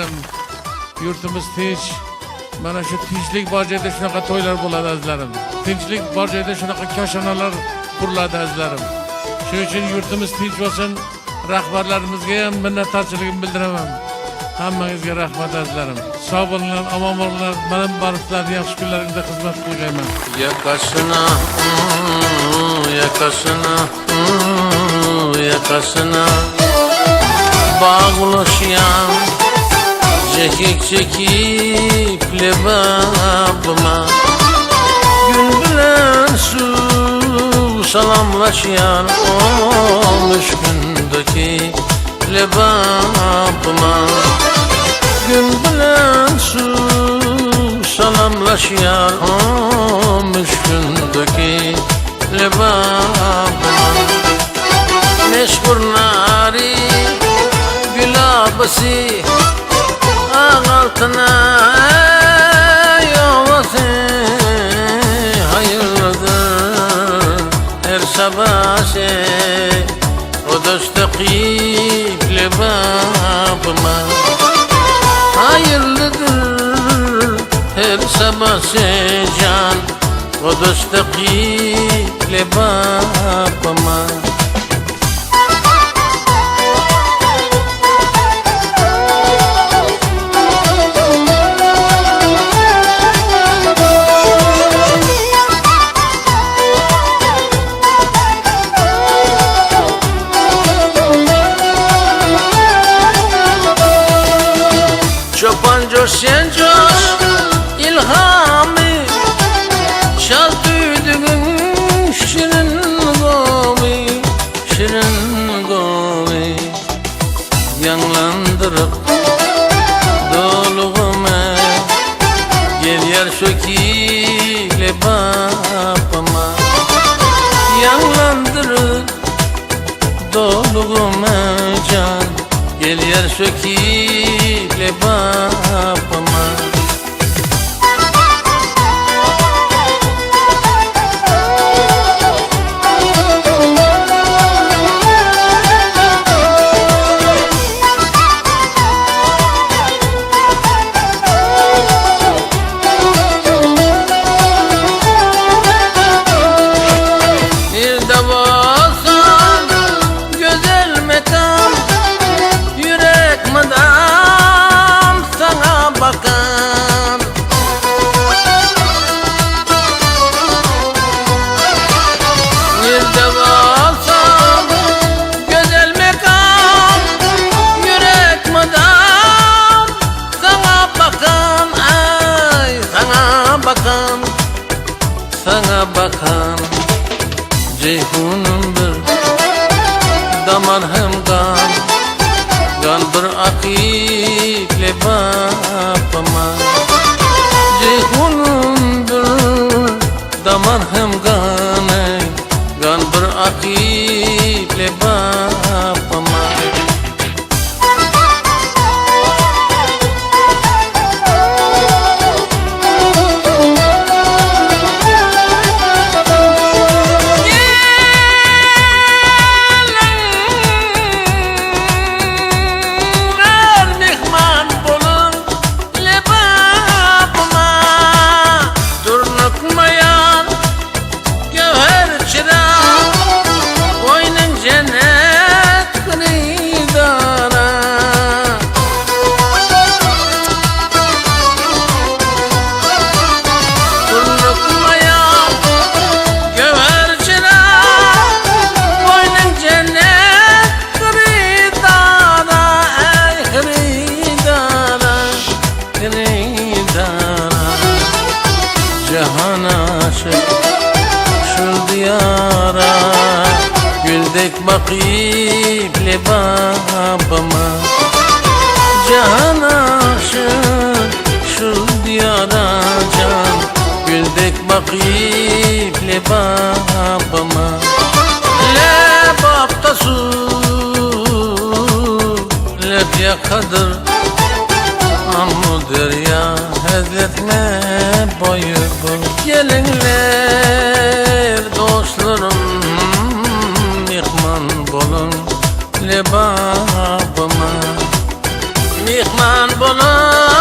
azizlerim. Yurtumuz tinch. Mana shu tinchlik bor joyda shunaqa to'ylar bo'ladi azizlarim. Tinchlik bor joyda shunaqa koshonalar quriladi azizlarim. Shuning uchun yurtimiz tinch bo'lsin. Rahbarlarimizga ham minnatdorchiligimni bildiraman. Hammangizga rahmat azizlarim. Sog' bo'linglar, omon bo'linglar. Mana barchalarga yaxshi kunlaringizda xizmat qilgayman. Yakasına bağlaşyan çekik çekip lebabıma gün bilen su salamlaşyan o müşkündeki lebabıma gün bilen su salamlaşyan o müşkündeki lebabıma meşhur nari gülabısı ağ altına yuvası hayırlıdır her sabah o dostakip lebabıma hayırlıdır her sabah can o dostakip lebabıma. Çoban coş sen coş ilhamı çal düğdüğün şirin gomi yanlandırıp doluğuma gel yer şökile babama yanlandırıp doluğuma can gel yer şökile babama bir de olsan güzel mekan yürek madam sana bakan bir de olsan güzel mekan yürek madam sana bakan ay sana bakan Ceyhunum bir damar hem kan bir akip lebabıma Ceyhunum bir damar hem kan bir akip lebabıma Cahan aşık şu diyara güldek bakip lebabıma Cahan aşık şu diyara can güldek bakip lebabıma Lebapta su lebya kadır Ammu derya hazretme boyu bu Gelinler dostlarım mihman bolun lebabıma Mihman bolar